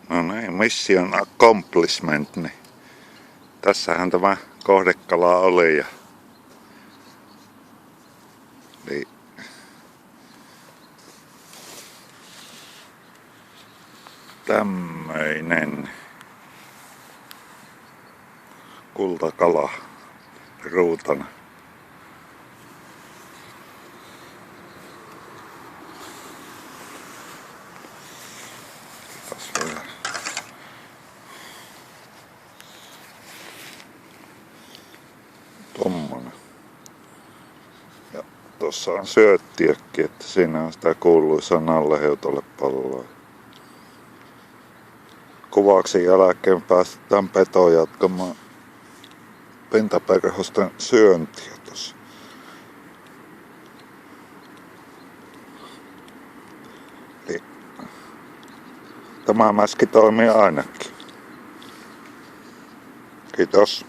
No niin, mission accomplishment. Niin. Tässähän tämä kohdekala oli. Ja... Eli... Tämmöinen kultakala ruutana. Tommonen. Ja tossa on syöttiökin, että siinä on sitä kuuluisaa nalleheutolle palloa. Kuvauksen jälkeen päästetään petoon jatkamaan pintaperhosten syöntiä tossa. Eli tämä mäski toimii ainakin. Kiitos.